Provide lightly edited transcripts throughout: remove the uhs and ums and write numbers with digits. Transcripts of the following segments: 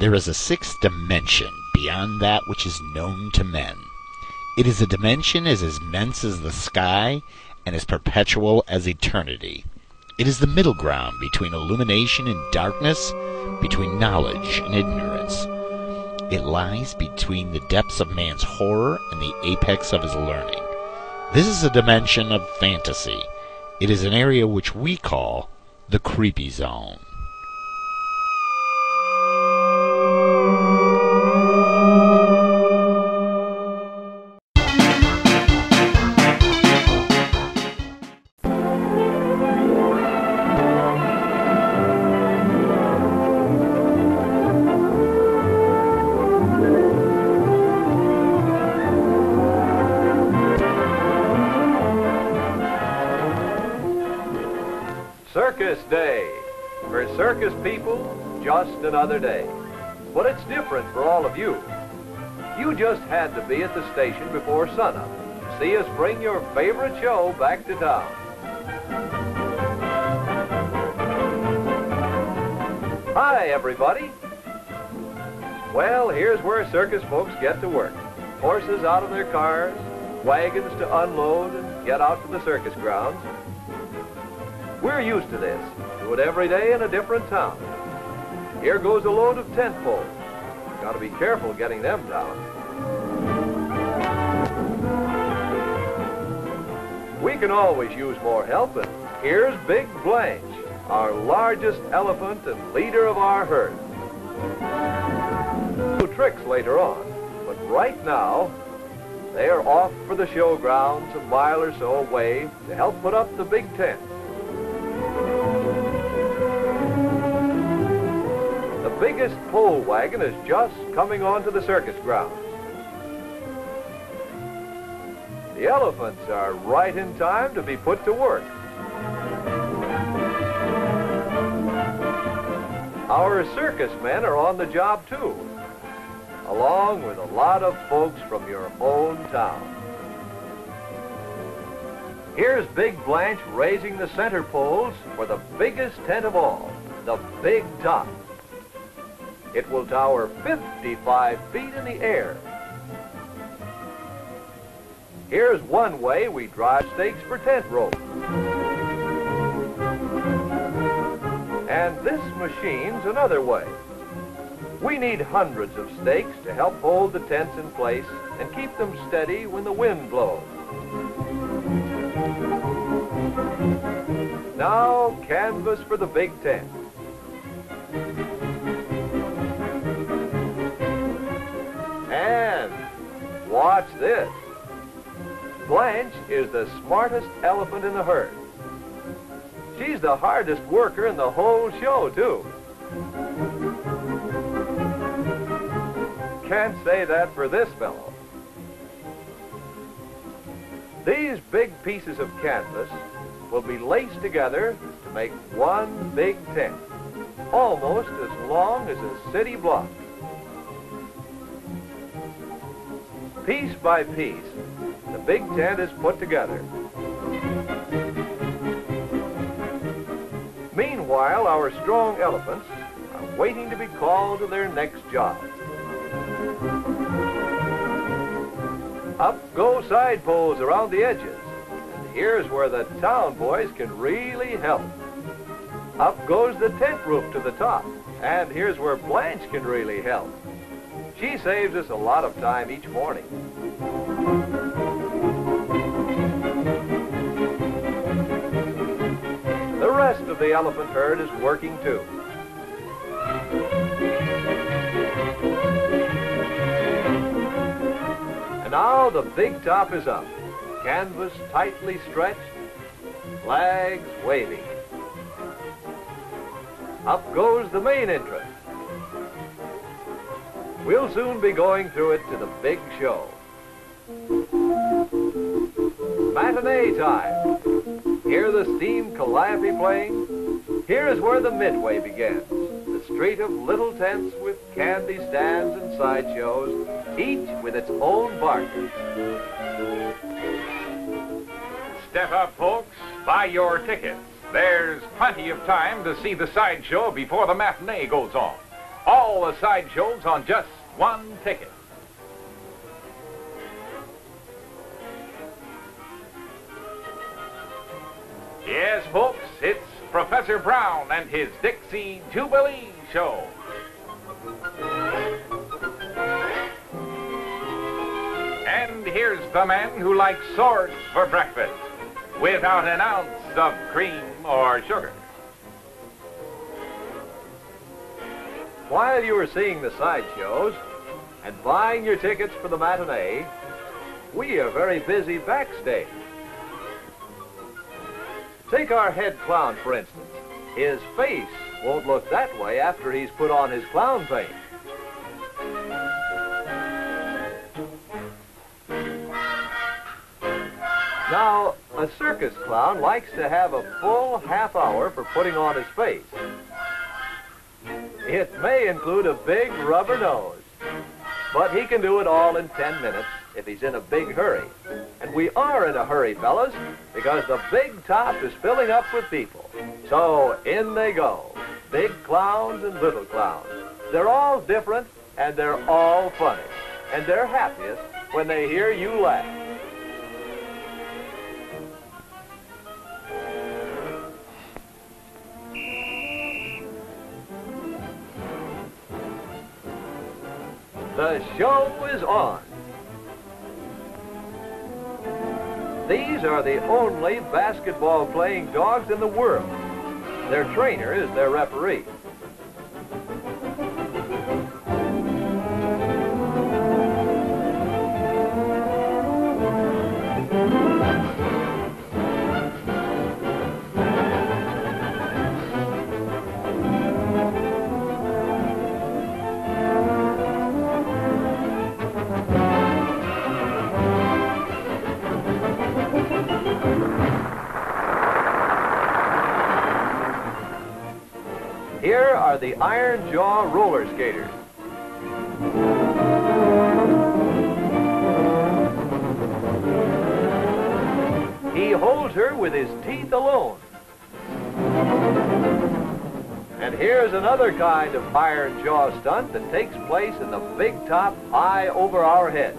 There is a sixth dimension beyond that which is known to men. It is a dimension as immense as the sky and as perpetual as eternity. It is the middle ground between illumination and darkness, between knowledge and ignorance. It lies between the depths of man's horror and the apex of his learning. This is a dimension of fantasy. It is an area which we call the Kreepy Zone. Circus Day. For circus people, just another day. But it's different for all of you. You just had to be at the station before sunup to see us bring your favorite show back to town. Hi, everybody. Well, here's where circus folks get to work. Horses out of their cars, wagons to unload and get out to the circus grounds. We're used to this. Do it every day in a different town. Here goes a load of tent poles. Got to be careful getting them down. We can always use more help, and here's Big Blanche, our largest elephant and leader of our herd. Do tricks later on, but right now, they are off for the showgrounds a mile or so away to help put up the big tent. The biggest pole wagon is just coming onto the circus grounds. The elephants are right in time to be put to work. Our circus men are on the job too, along with a lot of folks from your own town. Here's Big Blanche raising the center poles for the biggest tent of all, the Big Top. It will tower 55 feet in the air. Here's one way we drive stakes for tent ropes. And this machine's another way. We need hundreds of stakes to help hold the tents in place and keep them steady when the wind blows. Now, canvas for the big tent. And watch this. Blanche is the smartest elephant in the herd. She's the hardest worker in the whole show, too. Can't say that for this fellow. These big pieces of canvas will be laced together to make one big tent, almost as long as a city block. Piece by piece, the big tent is put together. Meanwhile, our strong elephants are waiting to be called to their next job. Up go side poles around the edges. And here's where the town boys can really help. Up goes the tent roof to the top. And here's where Blanche can really help. She saves us a lot of time each morning. The rest of the elephant herd is working too. And now the big top is up. Canvas tightly stretched, flags waving. Up goes the main entrance. We'll soon be going through it to the big show. Matinee time. Hear the steam calliope playing? Here is where the midway begins. The street of little tents with candy stands and sideshows, each with its own barker. Step up, folks. Buy your tickets. There's plenty of time to see the sideshow before the matinee goes on. All the sideshows on just one ticket. Yes, folks, it's Professor Brown and his Dixie Jubilee Show. And here's the man who likes swords for breakfast, without an ounce of cream or sugar. While you are seeing the sideshows and buying your tickets for the matinee, we are very busy backstage. Take our head clown, for instance. His face won't look that way after he's put on his clown paint. Now, a circus clown likes to have a full half hour for putting on his face. It may include a big rubber nose, but he can do it all in 10 minutes if he's in a big hurry. And we are in a hurry, fellas, because the big top is filling up with people. So in they go, big clowns and little clowns. They're all different, and they're all funny. And they're happiest when they hear you laugh. The show is on. These are the only basketball-playing dogs in the world. Their trainer is their referee. Here are the Iron Jaw roller skaters. He holds her with his teeth alone. And here's another kind of iron jaw stunt that takes place in the big top high over our heads.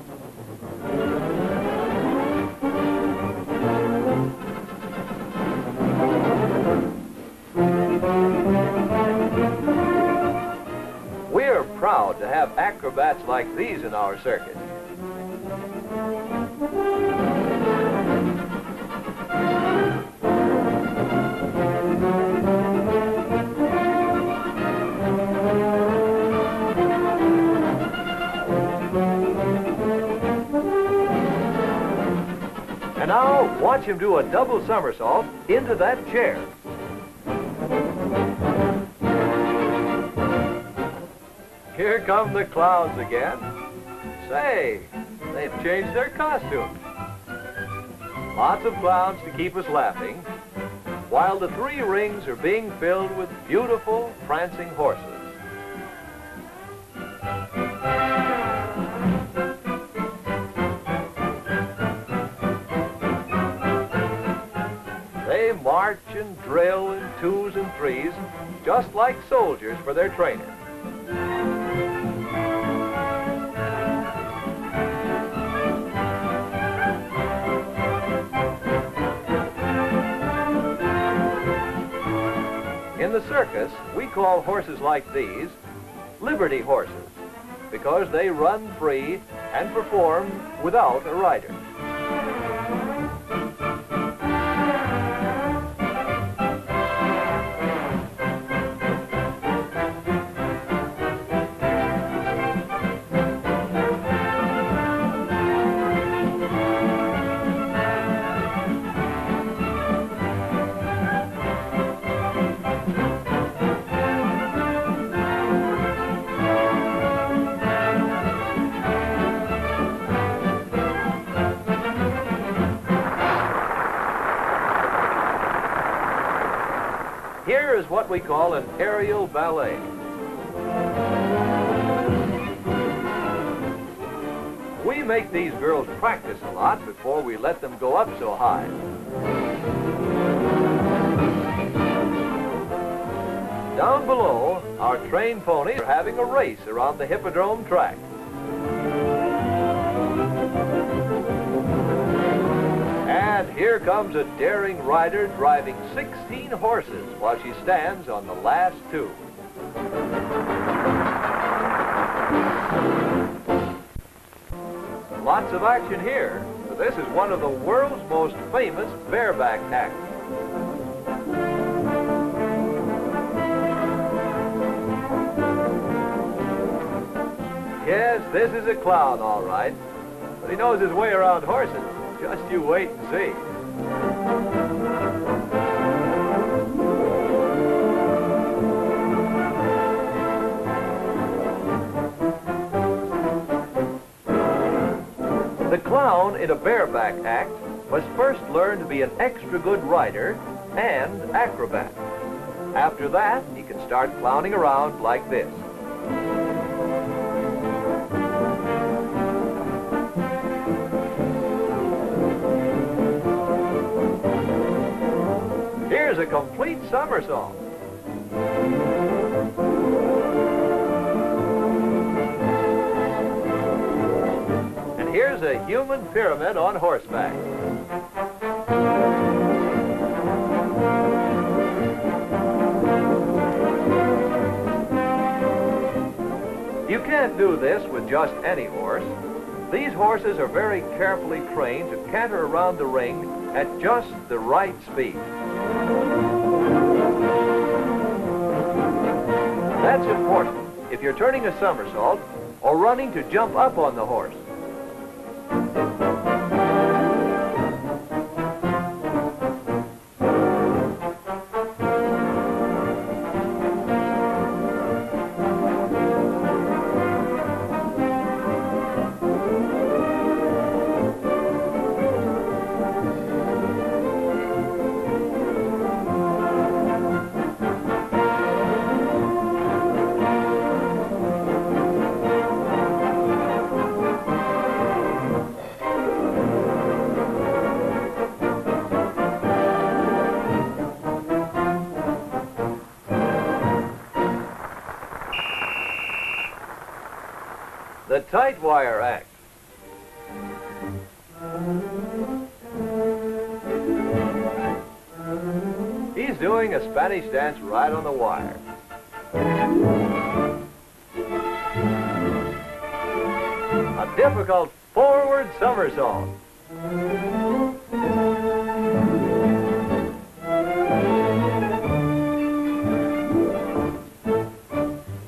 We're proud to have acrobats like these in our circuit. And now, watch him do a double somersault into that chair. Here come the clowns again. Say, they've changed their costumes. Lots of clowns to keep us laughing, while the 3 rings are being filled with beautiful, prancing horses. They march and drill in 2s and 3s, just like soldiers for their trainer. In the circus, we call horses like these liberty horses because they run free and perform without a rider. Here is what we call an aerial ballet. We make these girls practice a lot before we let them go up so high. Down below, our trained ponies are having a race around the hippodrome track. And here comes a daring rider driving 16 horses while she stands on the last two. Lots of action here. This is one of the world's most famous bareback acts. Yes, this is a clown, all right. But he knows his way around horses. Just you wait and see. The clown in a bareback act must first learn to be an extra good rider and acrobat. After that, he can start clowning around like this. Here's a complete somersault. And here's a human pyramid on horseback. You can't do this with just any horse. These horses are very carefully trained to canter around the ring at just the right speed. That's important if you're turning a somersault or running to jump up on the horse. The tight wire act. He's doing a Spanish dance right on the wire. A difficult forward somersault.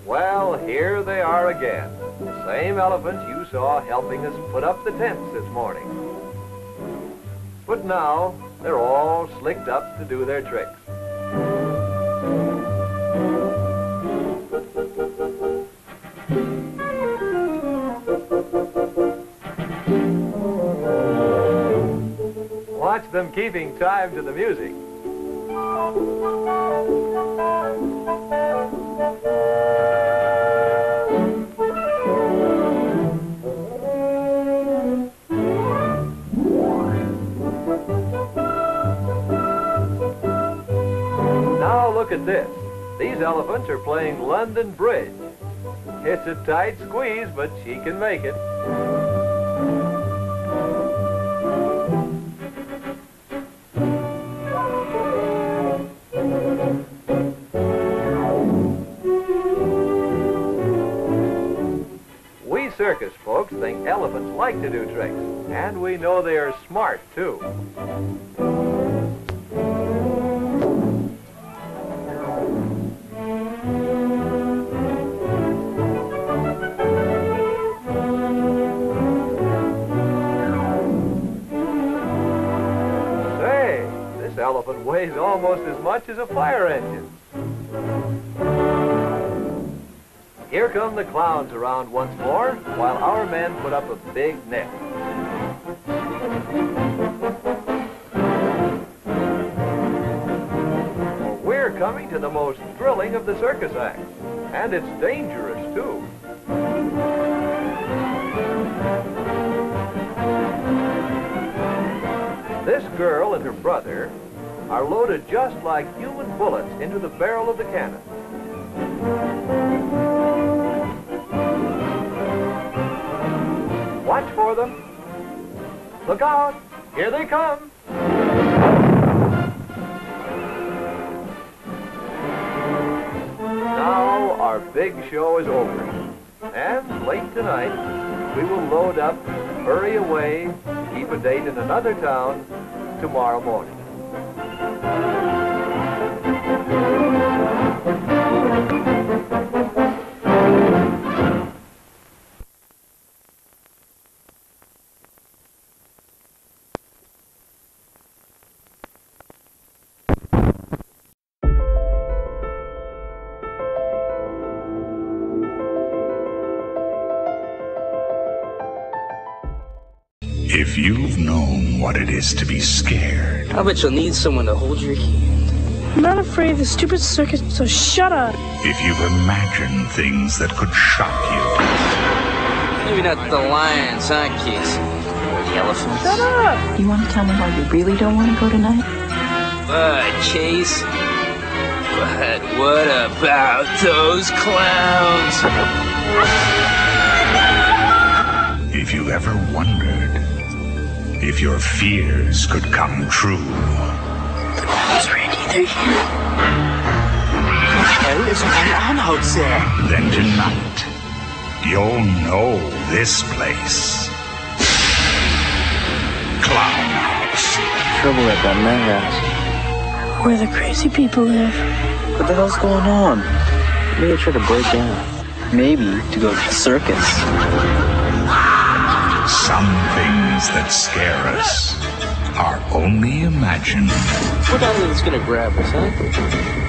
Well, here they are again. The same elephants you saw helping us put up the tents this morning. But now, they're all slicked up to do their tricks. Watch them keeping time to the music. Now look at this. These elephants are playing London Bridge. It's a tight squeeze, but she can make it. We circus folks think elephants like to do tricks, and we know they are smart, too. This elephant weighs almost as much as a fire engine. Here come the clowns around once more, while our men put up a big net. We're coming to the most thrilling of the circus acts, and it's dangerous, too. This girl and her brother are loaded just like human bullets into the barrel of the cannon. Watch for them. Look out. Here they come. Now our big show is over. And late tonight, we will load up, hurry away, keep a date in another town tomorrow morning. If you've known what it is to be scared, I bet you'll need someone to hold your hand. I'm not afraid of the stupid circus, so shut up. if you've imagined things that could shock you, Maybe not the lions, huh, Keith? Or the elephants. Shut up! You want to tell me why you really don't want to go tonight? Chase. But what about those clowns? if you ever wondered if your fears could come true, The clowns, Randy, they're here. What is going on out there? then tonight you'll know this place. Clown House. Trouble at that madhouse. Where the crazy people live. What the hell's going on? Maybe I try to break out. Maybe to go to the circus. Some things that scare us are only imagined. What the hell is gonna grab us, huh?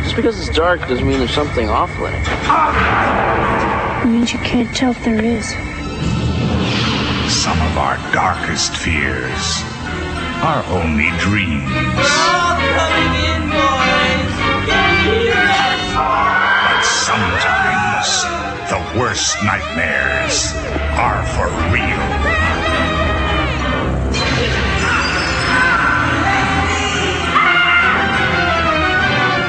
Just because it's dark doesn't mean there's something awful in it. It means you can't tell if there is. Some of our darkest fears are only dreams. But sometimes the worst nightmares are for real.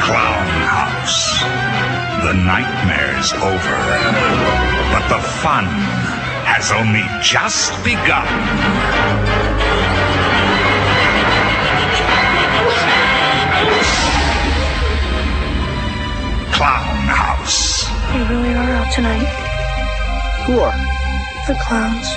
Clown House. The nightmare's over, but the fun has only just begun. Clown House. They really are out tonight. Who are? The clowns.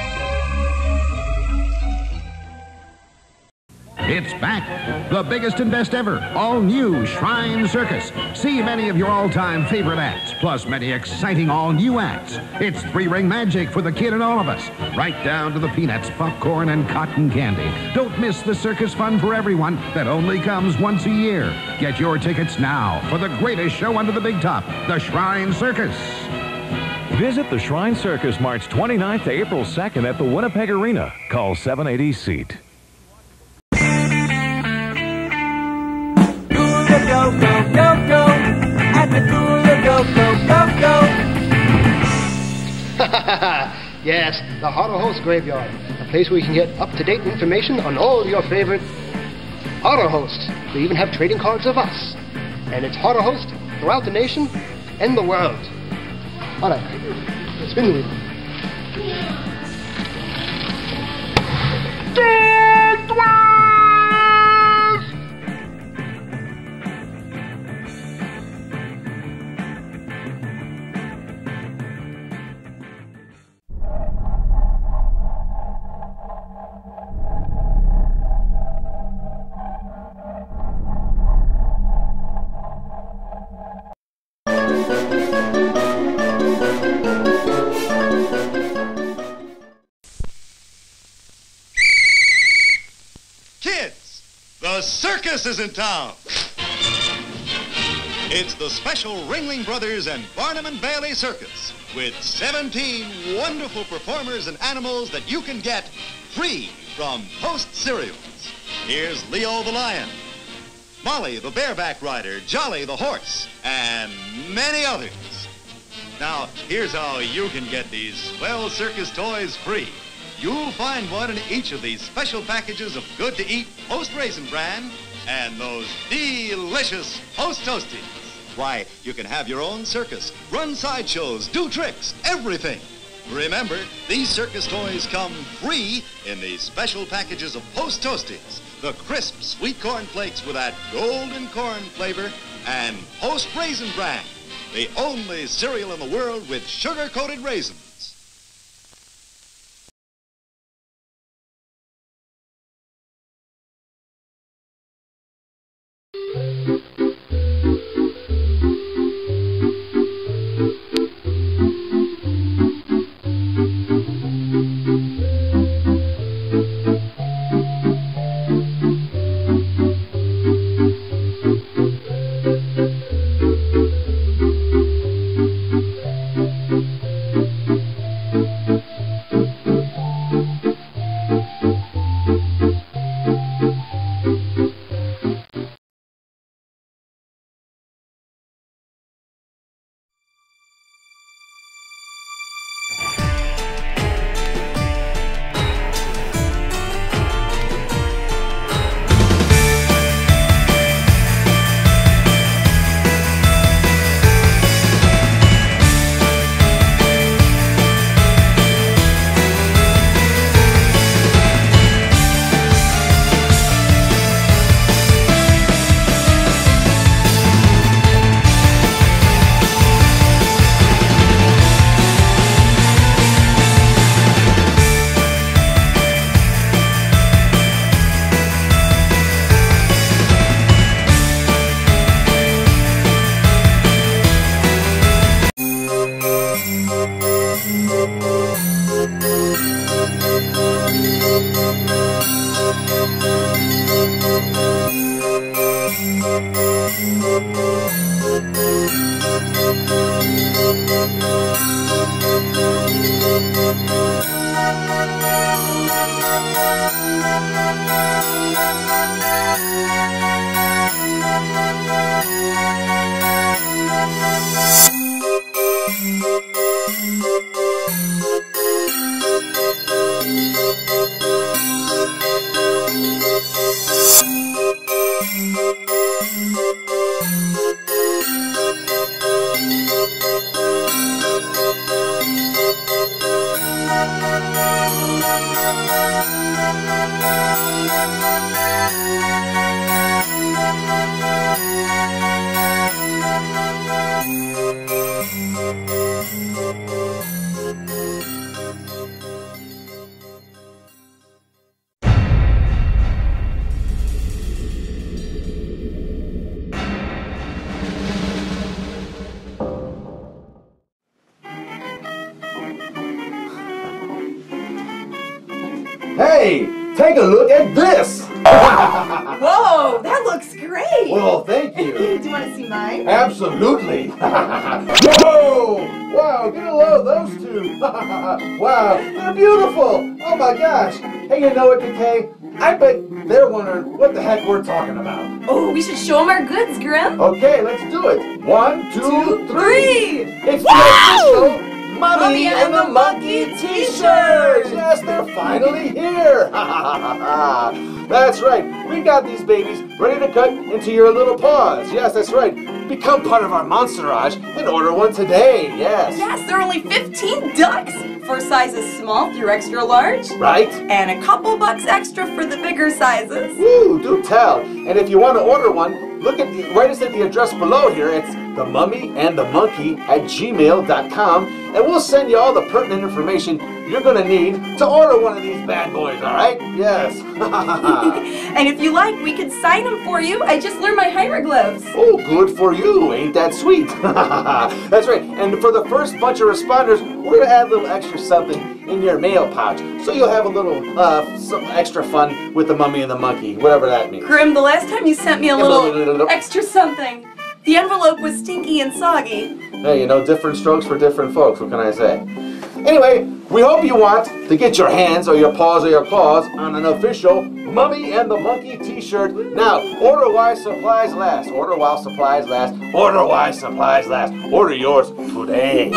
It's back. The biggest and best ever. All new Shrine Circus. See many of your all-time favorite acts, plus many exciting all-new acts. It's three-ring magic for the kid and all of us. Right down to the peanuts, popcorn, and cotton candy. Don't miss the circus fun for everyone that only comes once a year. Get your tickets now for the greatest show under the big top, the Shrine Circus. Visit the Shrine Circus March 29th to April 2nd at the Winnipeg Arena. Call 780-SEAT. Go, go, go, go, at the cooler, go, go, go, go. Yes, the Horror Host Graveyard, a place where you can get up-to-date information on all your favorite horror hosts. We even have trading cards of us. And it's horror hosts throughout the nation and the world. All right, spin the wheel. Kids, the circus is in town. It's the special Ringling Brothers and Barnum and Bailey Circus with 17 wonderful performers and animals that you can get free from Post cereals. Here's Leo the Lion, Molly the Bareback Rider, Jolly the Horse, and many others. Now, here's how you can get these swell circus toys free. You'll find one in each of these special packages of good-to-eat Post Raisin Bran and those delicious Post Toasties. Why, you can have your own circus, run sideshows, do tricks, everything. Remember, these circus toys come free in these special packages of Post Toasties, the crisp sweet corn flakes with that golden corn flavor, and Post Raisin Bran, the only cereal in the world with sugar-coated raisins. Hey, take a look at this! Whoa, that looks great! Well, thank you. Do you want to see mine? Absolutely. Whoa! Wow, get a load of those two. Wow, they're beautiful. Oh my gosh. Hey, you know what, DK? I bet they're wondering what the heck we're talking about. Oh, we should show them our goods, Grim. Okay, let's do it. 1, 2, 3. It's the official Mummy and the Monkey t-shirts! Yes, they're finally here! That's right, we got these babies ready to cut into your little paws. Yes, that's right. Become part of our Monsterage and order one today, yes. Yes, they're only 15 ducks for sizes small through extra large. Right. And a couple bucks extra for the bigger sizes. Woo, do tell. And if you want to order one, look at write us at the address below here. It's themummyandthemonkey@gmail.com, and we'll send you all the pertinent information you're going to need to order one of these bad boys, all right? Yes. And if you like, we can sign them for you. I just learned my hieroglyphs. Oh, good for you. Ain't that sweet? That's right. And for the first bunch of responders, we're going to add a little extra something in your mail pouch, so you'll have a little some extra fun with the Mummy and the Monkey, whatever that means. Grim, the last time you sent me a little extra something, the envelope was stinky and soggy. Hey, you know, different strokes for different folks. What can I say? Anyway, we hope you want to get your hands or your paws or your claws on an official Mummy and the Monkey t-shirt. Now, order while supplies last. Order while supplies last. Order while supplies last. Order yours today.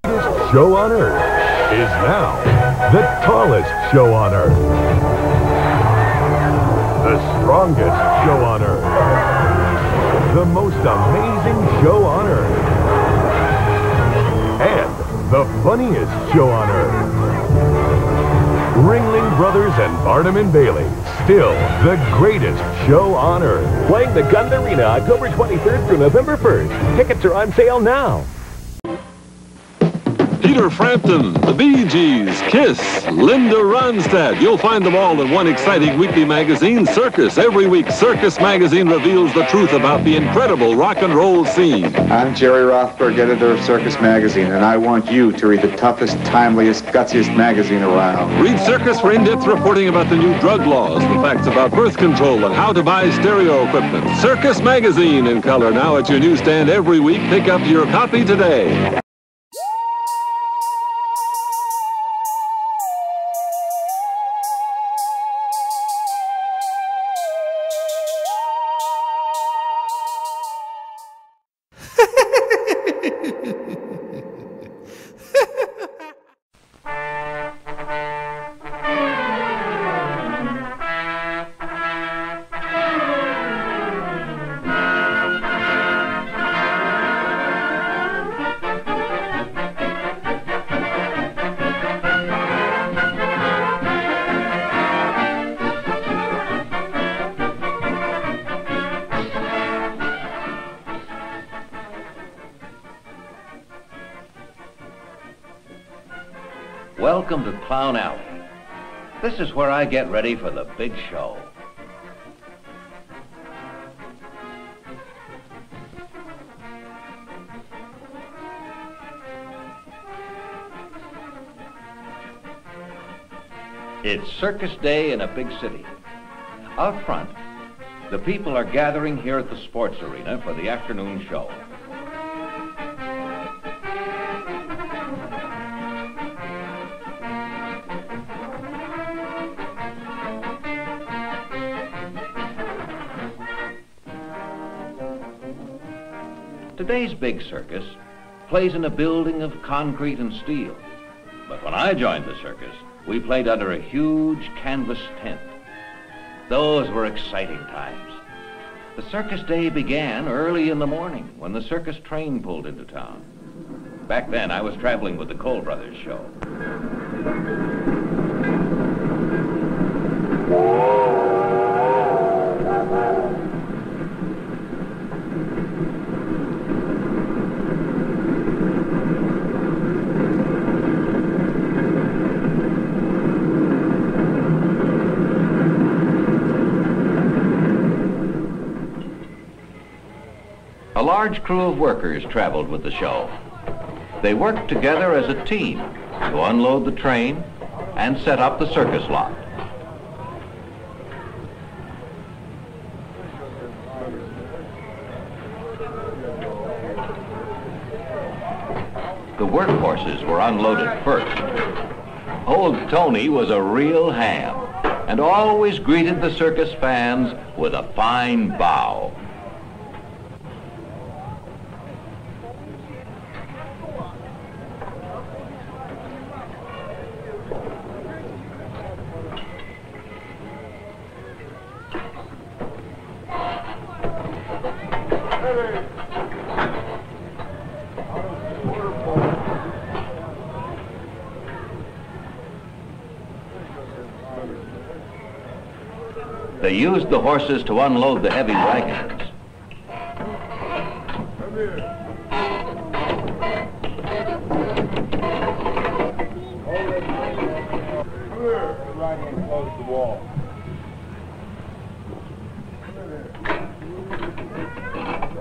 This show on Earth is now the tallest show on Earth. The strongest show on Earth. amazing show on earth. And the funniest show on earth. Ringling Brothers and Barnum and Bailey. Still the greatest show on earth. Playing the Gun Arena October 23rd through November 1st. Tickets are on sale now. Peter Frampton, the Bee Gees, Kiss, Linda Ronstadt. You'll find them all in one exciting weekly magazine, Circus. Every week, Circus Magazine reveals the truth about the incredible rock and roll scene. I'm Jerry Rothberg, editor of Circus Magazine, and I want you to read the toughest, timeliest, gutsiest magazine around. Read Circus for in-depth reporting about the new drug laws, the facts about birth control, and how to buy stereo equipment. Circus Magazine in color now at your newsstand every week. Pick up your copy today. Welcome to Clown Alley. This is where I get ready for the big show. It's Circus Day in a big city. Out front, the people are gathering here at the sports arena for the afternoon show. Today's big circus plays in a building of concrete and steel. But when I joined the circus, we played under a huge canvas tent. Those were exciting times. The circus day began early in the morning when the circus train pulled into town. Back then, I was traveling with the Cole Brothers show. A large crew of workers traveled with the show. They worked together as a team to unload the train and set up the circus lot. The workhorses were unloaded first. Old Tony was a real ham and always greeted the circus fans with a fine bow. They used the horses to unload the heavy wagons.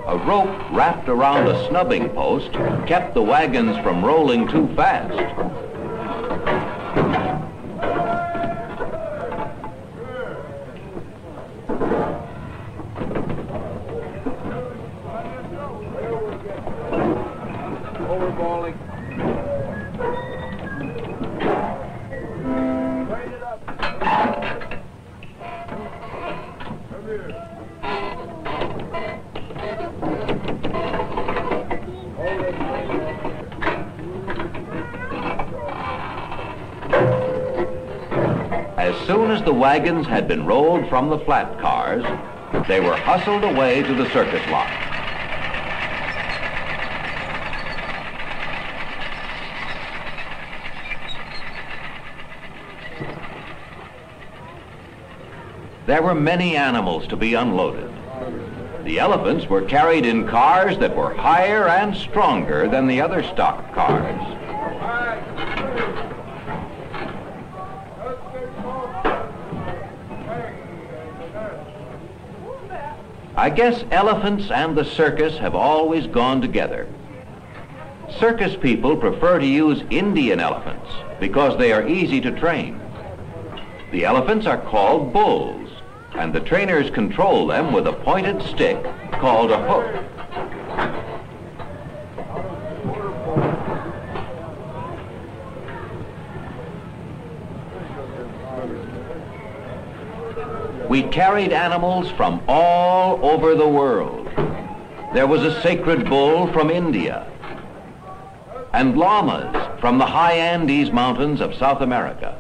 A rope wrapped around a snubbing post kept the wagons from rolling too fast. As soon as the wagons had been rolled from the flat cars, they were hustled away to the circus lot. there were many animals to be unloaded. The elephants were carried in cars that were higher and stronger than the other stock cars. I guess elephants and the circus have always gone together. Circus people prefer to use Indian elephants because they are easy to train. The elephants are called bulls, and the trainers control them with a pointed stick called a hook. We carried animals from all over the world. There was a sacred bull from India, and llamas from the high Andes mountains of South America.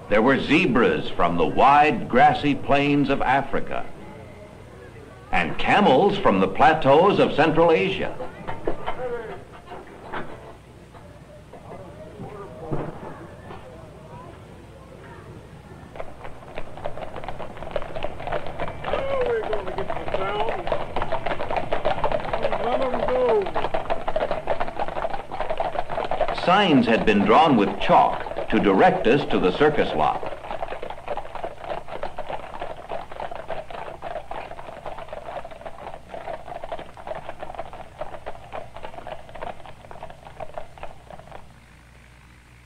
There were zebras from the wide grassy plains of Africa, and camels from the plateaus of Central Asia. Signs had been drawn with chalk to direct us to the circus lot.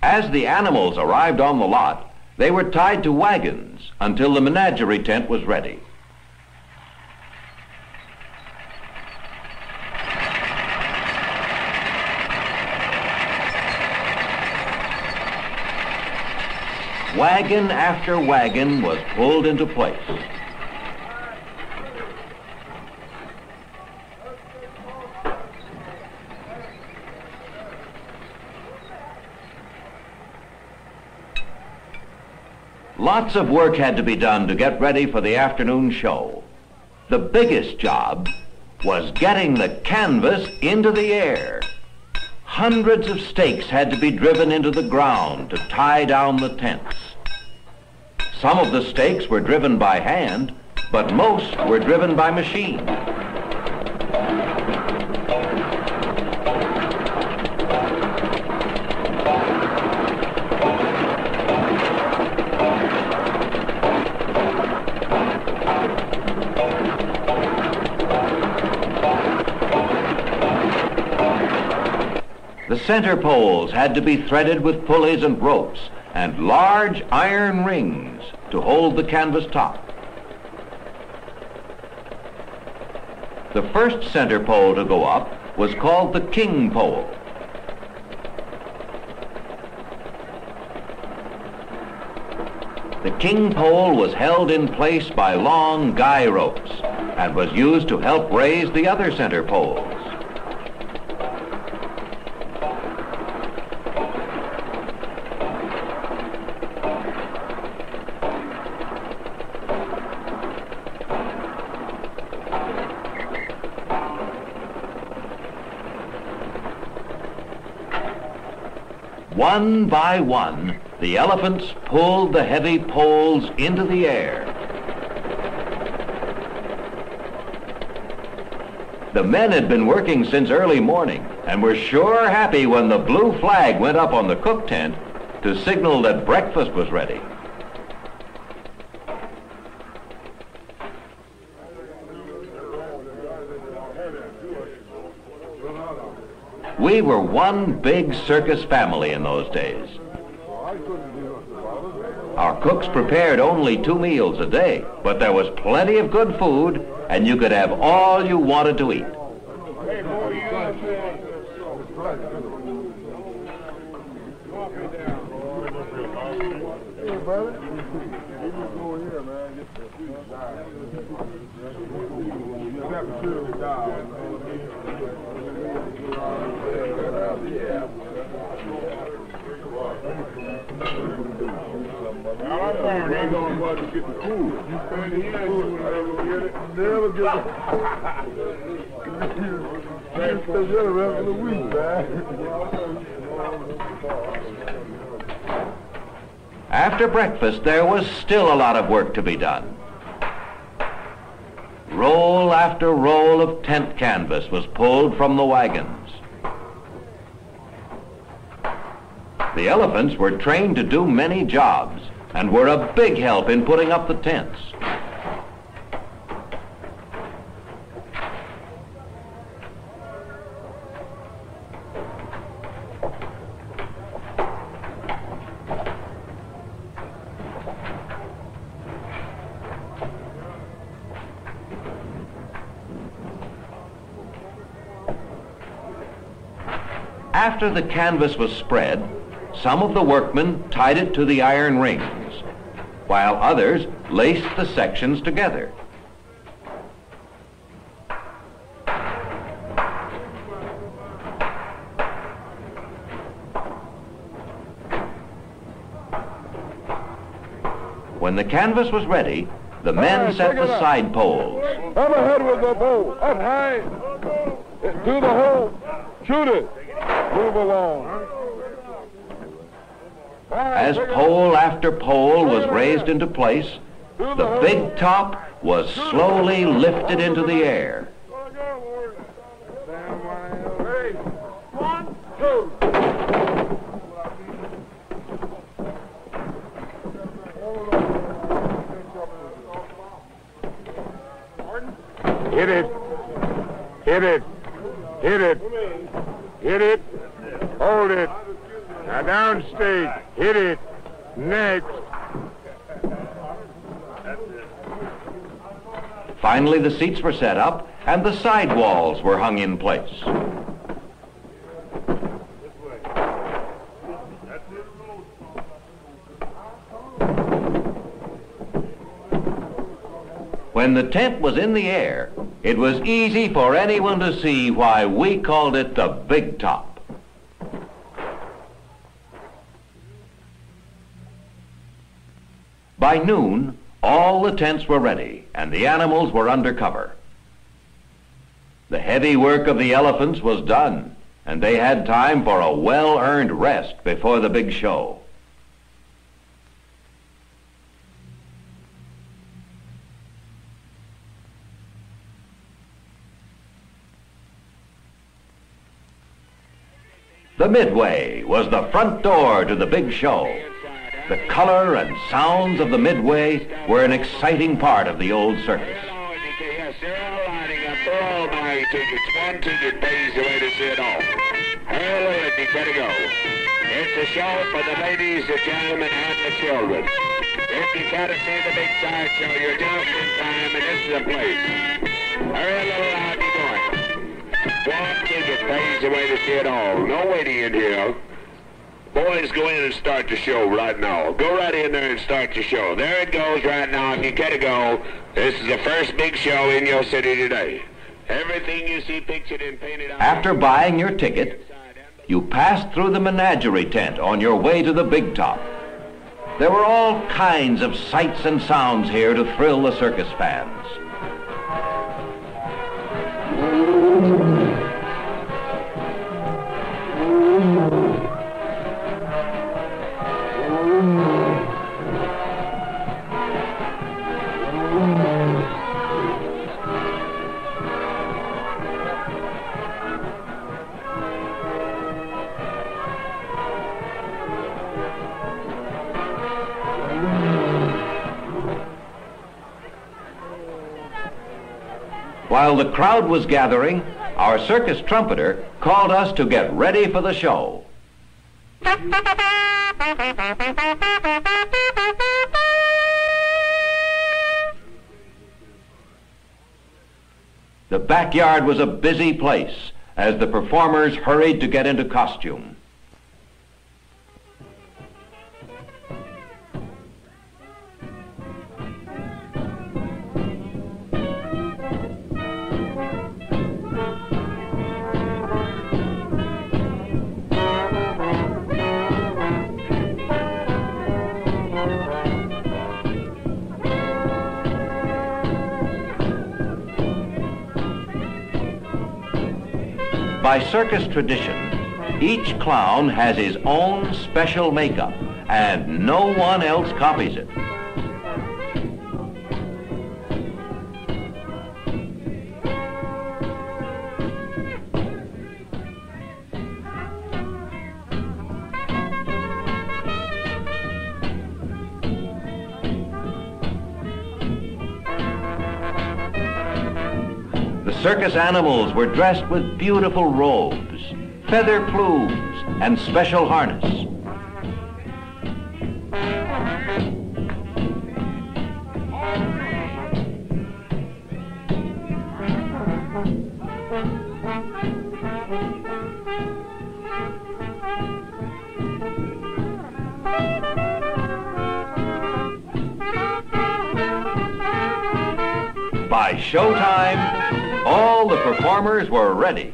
As the animals arrived on the lot, they were tied to wagons until the menagerie tent was ready. Wagon after wagon was pulled into place. Lots of work had to be done to get ready for the afternoon show. The biggest job was getting the canvas into the air. Hundreds of stakes had to be driven into the ground to tie down the tents. Some of the stakes were driven by hand, but most were driven by machine. The center poles had to be threaded with pulleys and ropes and large iron rings to hold the canvas top. The first center pole to go up was called the king pole. The king pole was held in place by long guy ropes and was used to help raise the other center poles. One by one, the elephants pulled the heavy poles into the air. The men had been working since early morning and were sure happy when the blue flag went up on the cook tent to signal that breakfast was ready. We were one big circus family in those days. Our cooks prepared only 2 meals a day, but there was plenty of good food, and you could have all you wanted to eat. After breakfast, there was still a lot of work to be done. Roll after roll of tent canvas was pulled from the wagons. The elephants were trained to do many jobs and were a big help in putting up the tents. After the canvas was spread, some of the workmen tied it to the iron rings, while others laced the sections together. When the canvas was ready, the men set the side poles. Come ahead with the pole, up high, do the hole, shoot it. Move along. As pole after pole was raised into place, the big top was slowly lifted into the air. One, two. Hit it. Hit it. Hit it. Hit it. Hold it. Now downstage. Hit it. Next. Finally, the seats were set up and the side walls were hung in place. When the tent was in the air, it was easy for anyone to see why we called it the Big Top. By noon, all the tents were ready and the animals were under cover. The heavy work of the elephants was done, and they had time for a well-earned rest before the big show. The Midway was the front door to the big show. The color and sounds of the Midway were an exciting part of the old circus. Yes, they're all lining up. They're all buying tickets. One ticket pays the way to see it all. Hurry, you better go. It's a show for the ladies, the gentlemen, and the children. If you gotta see the big sideshow, you're just in time, and this is the place. Hurry, little lad, you going. One ticket pays the way to see it all. No waiting in here. Boys, go in and start the show right now. Go right in there and start the show. There it goes right now. If you care to go, this is the first big show in your city today. Everything you see pictured and painted out. After buying your ticket, you passed through the menagerie tent on your way to the Big Top. There were all kinds of sights and sounds here to thrill the circus fans. While the crowd was gathering, our circus trumpeter called us to get ready for the show. The backyard was a busy place as the performers hurried to get into costume. By circus tradition, each clown has his own special makeup, and no one else copies it. The circus animals were dressed with beautiful robes, feather plumes, and special harness. By showtime, all the performers were ready.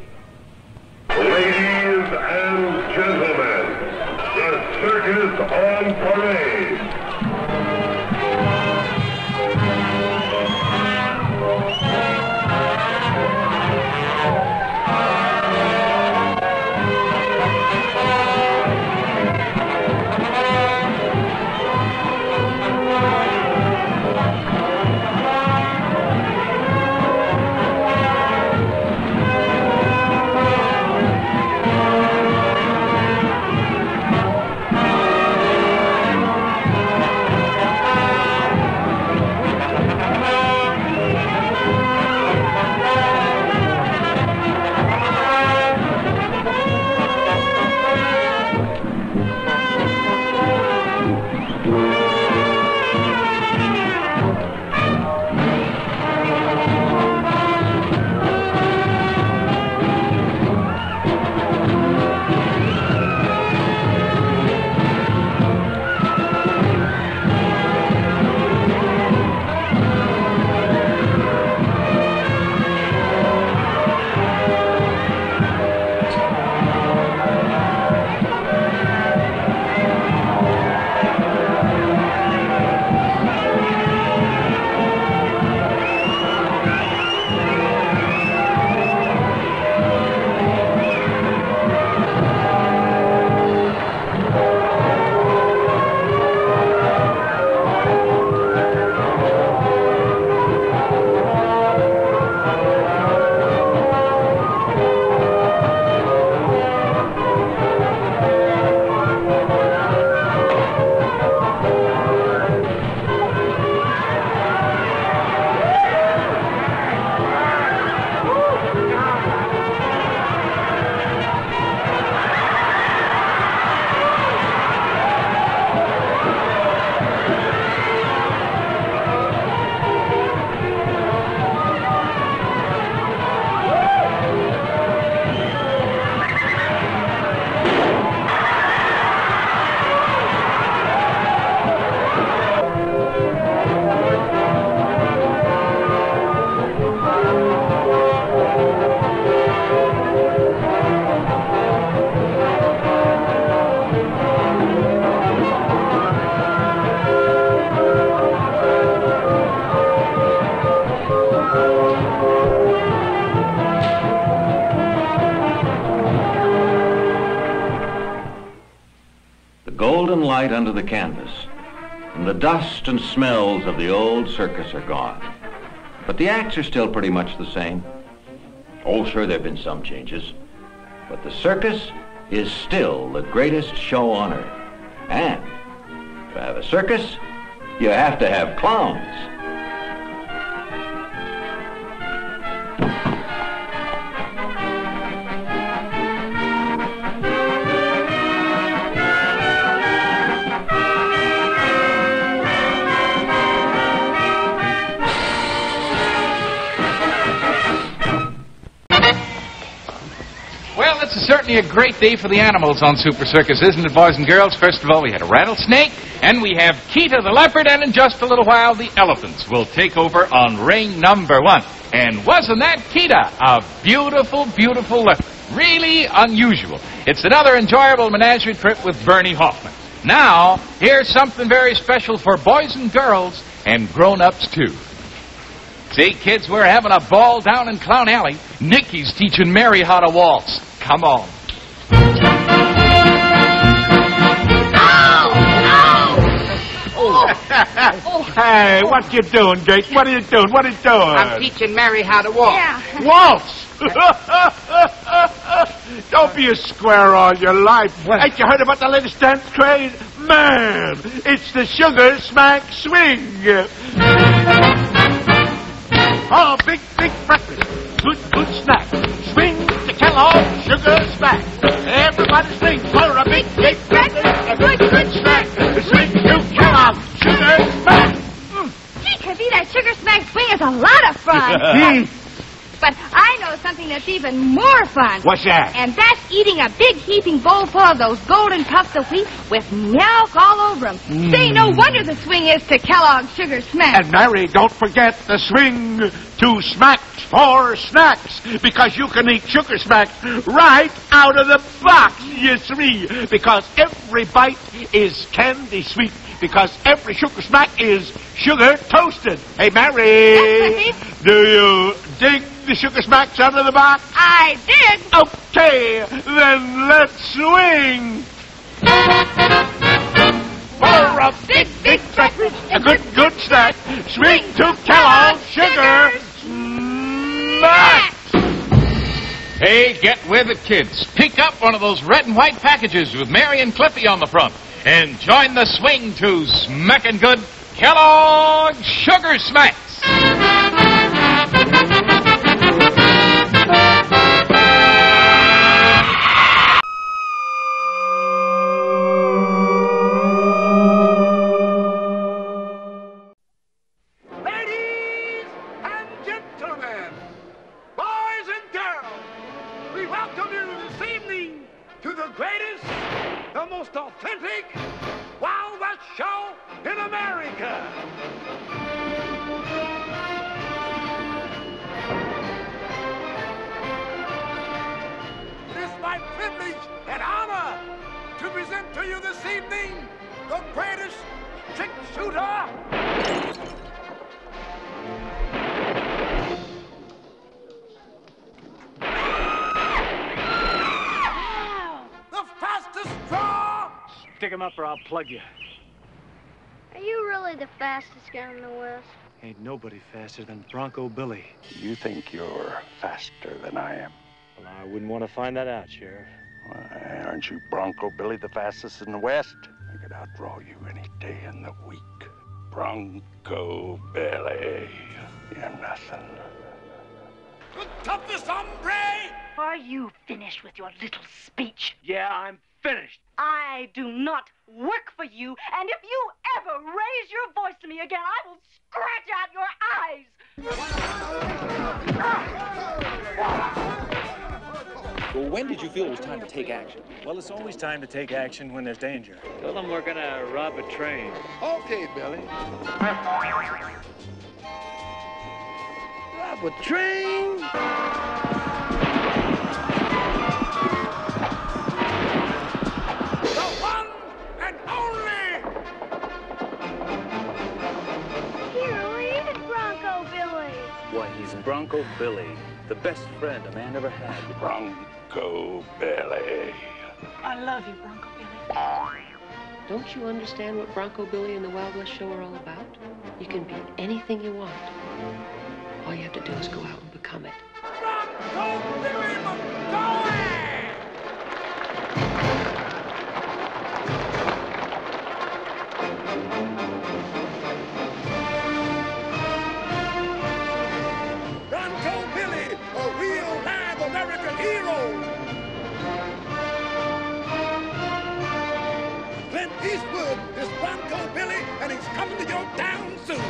Ladies and gentlemen, the circus on parade. Light under the canvas, and the dust and smells of the old circus are gone. But the acts are still pretty much the same. Oh, sure, there have been some changes, but the circus is still the greatest show on earth. And to have a circus, you have to have clowns. Well, it's certainly a great day for the animals on Super Circus, isn't it, boys and girls? First of all, we had a rattlesnake, and we have Keita the leopard, and in just a little while, the elephants will take over on ring number 1. And wasn't that Keita a beautiful, beautiful leopard? Really unusual. It's another enjoyable menagerie trip with Bernie Hoffman. Now, here's something very special for boys and girls, and grown-ups, too. Say, kids, we're having a ball down in Clown Alley. Nicky's teaching Mary how to waltz. Come on. Hey, what you doing, Jake? What are you doing? What are you doing? I'm teaching Mary how to walk. Yeah. Waltz! Don't be a square all your life. Ain't you heard about the latest dance craze? Man, it's the Sugar Smack Swing. Oh, big breakfast. Good snack. Swing the Kellogg Sugar Smack. Everybody swing for a big breakfast. A good snack. Swing to Kellogg Sugar Smack. Gee, Kreepy, that Sugar Smack Swing is a lot of fun. But I know something that's even more fun. What's that? And that's eating a big heaping bowl full of those golden puffs of wheat with milk all over them. Say, no wonder the swing is to Kellogg's Sugar Smack. And Mary, don't forget the swing to Smacks for snacks, because you can eat Sugar Smacks right out of the box, you see, because every bite is candy sweet, because every Sugar Smack is sugar toasted. Hey, Mary, yes, do you dig the Sugar Smacks out of the box? I did. Okay, then let's swing. For a big breakfast, a good snack, swing to Kellogg's Sugar Smack. Hey, get with it, kids. Pick up one of those red and white packages with Mary and Clippy on the front. And join the swing to smackin' good Kellogg's Sugar Smacks. Ladies and gentlemen, boys and girls, we welcome you this evening to the greatest, the most authentic Wild West show in America. It is my privilege and honor to present to you this evening the greatest trick shooter. The fastest draw. Stick him up or I'll plug you. Are you really the fastest guy in the West? Ain't nobody faster than Bronco Billy. You think you're faster than I am? Well, I wouldn't want to find that out, Sheriff. Why, aren't you Bronco Billy the fastest in the West? I could outdraw you any day in the week. Bronco Billy. You're nothing. The toughest hombre. Are you finished with your little speech? Yeah, I'm finished. I do not work for you, and if you ever raise your voice to me again, I will scratch out your eyes. Well, when did you feel it was time to take action? Well, it's always time to take action when there's danger. Tell them we're gonna rob a train. Okay, Billy. Rob a train. The one and only. He really is Bronco Billy. Why, he's Bronco Billy, the best friend a man ever had. Bronco Billy. I love you, Bronco Billy. Don't you understand what Bronco Billy and the Wild West Show are all about? You can be anything you want. All you have to do is go out and become it. Bronco Billy McGowan! Bronco Billy, a real live American hero. Clint Eastwood is Bronco Billy, and he's coming to your town soon.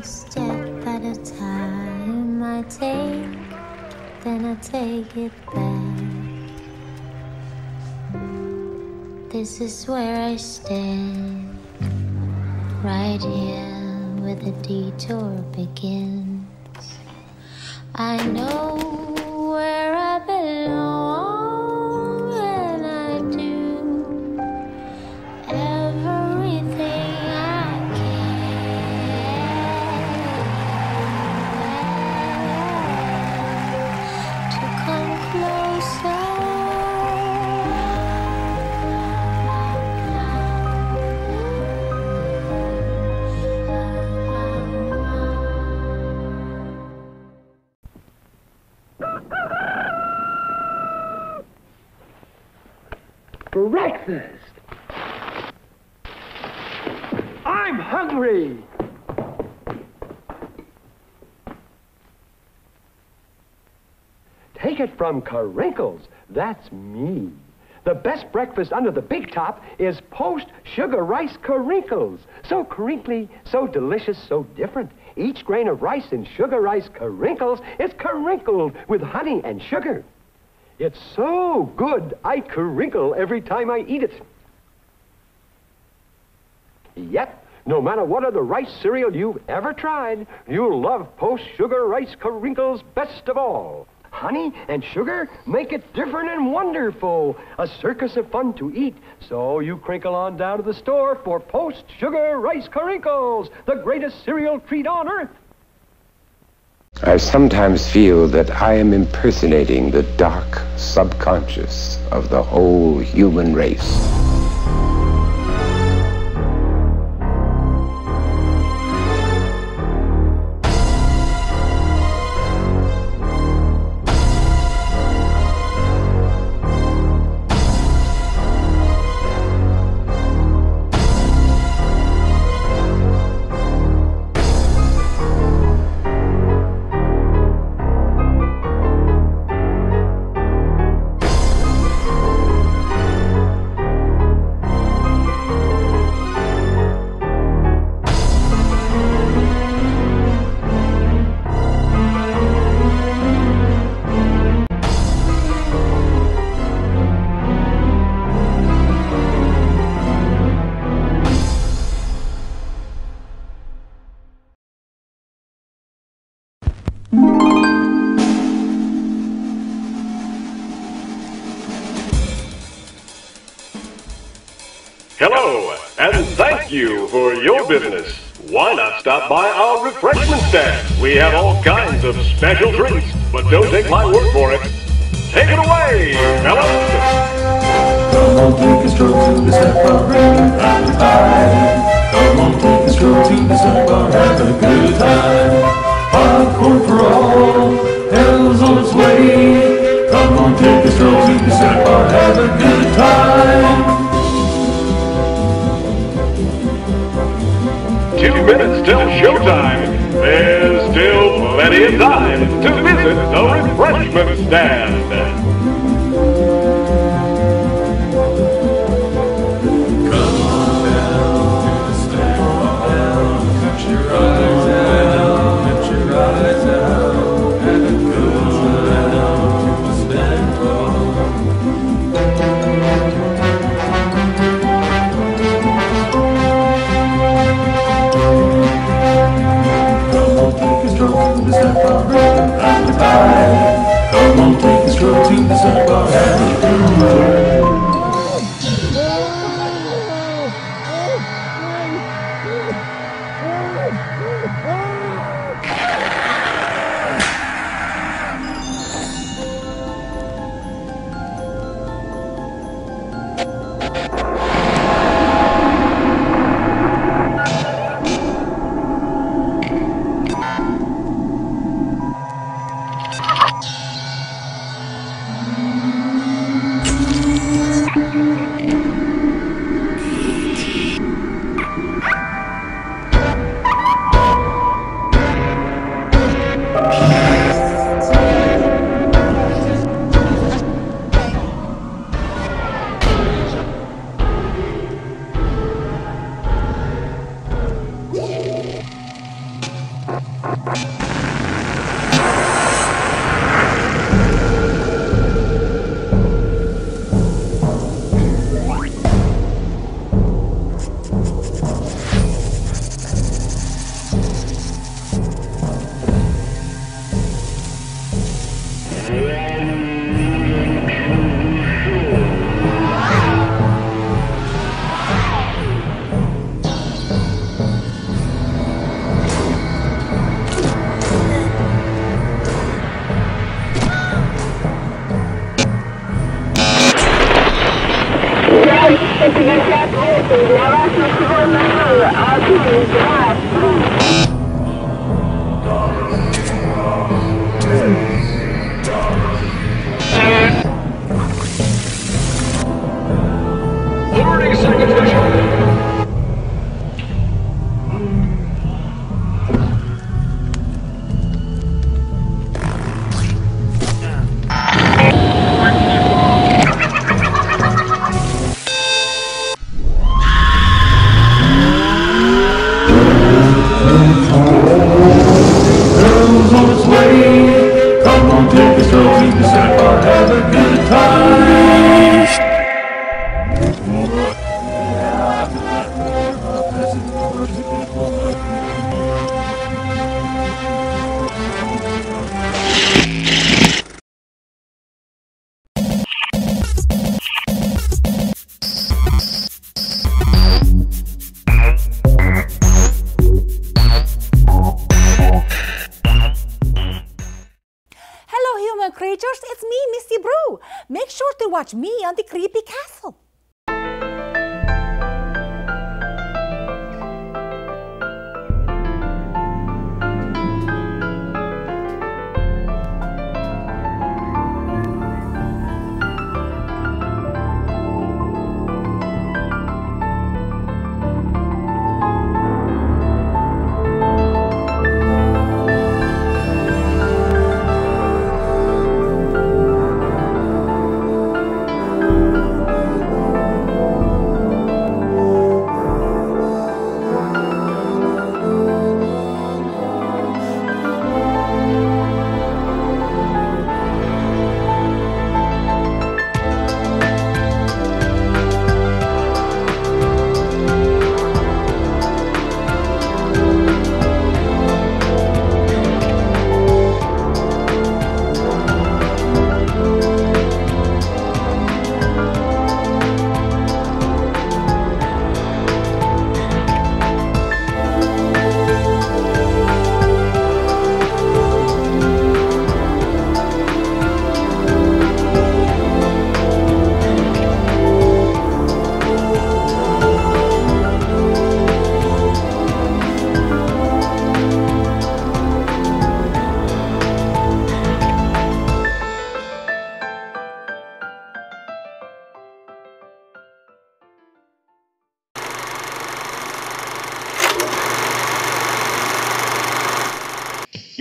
One step at a time I take, then I take it back. This is where I stand, right here where the detour begins. I know where I belong, and I do everything I can to come closer. Breakfast! I'm hungry! Take it from Crinkles. That's me. The best breakfast under the big top is Post Sugar Rice Crinkles. So crinkly, so delicious, so different. Each grain of rice in Sugar Rice Crinkles is crinkled with honey and sugar. It's so good, I crinkle every time I eat it. Yep, no matter what other rice cereal you've ever tried, you'll love Post Sugar Rice Crinkles best of all. Honey and sugar make it different and wonderful. A circus of fun to eat. So you crinkle on down to the store for Post Sugar Rice Crinkles, the greatest cereal treat on earth. I sometimes feel that I am impersonating the dark subconscious of the whole human race. Hello, and thank you for your business. Why not stop by our refreshment stand? We have all kinds of special treats, but don't take my word for it. Take it away, fellas! Come on, take a stroll to the snack bar, have a good time. Come on, take a stroll to the snack bar, have a good time. Popcorn for all, hell's on its way. Come on, take a stroll to the snack bar, have a good time. 2 minutes till showtime. There's still plenty of time to visit the refreshment stand. Come on, take a stroll to the snack bar, have a good time. creatures, it's me, Misty Brew. Make sure to watch me on the Creepy Castle.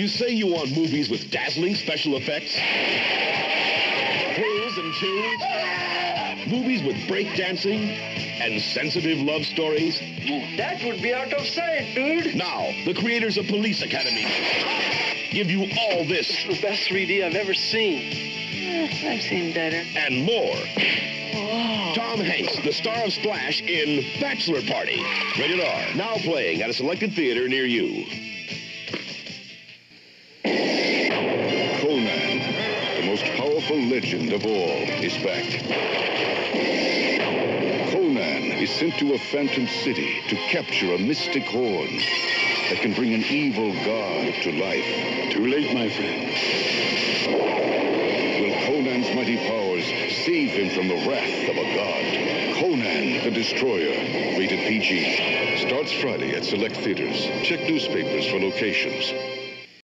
You say you want movies with dazzling special effects, thrills and chills, movies with breakdancing and sensitive love stories. That would be out of sight, dude. Now, the creators of Police Academy give you all this. It's the best 3D I've ever seen. I've seen better. And more. Oh. Tom Hanks, the star of Splash in Bachelor Party. Rated R. Now playing at a selected theater near you. The most powerful legend of all is back. Conan is sent to a phantom city to capture a mystic horn that can bring an evil god to life. Too late, my friend. Will Conan's mighty powers save him from the wrath of a god? Conan the Destroyer, rated PG. Starts Friday at select theaters. Check newspapers for locations.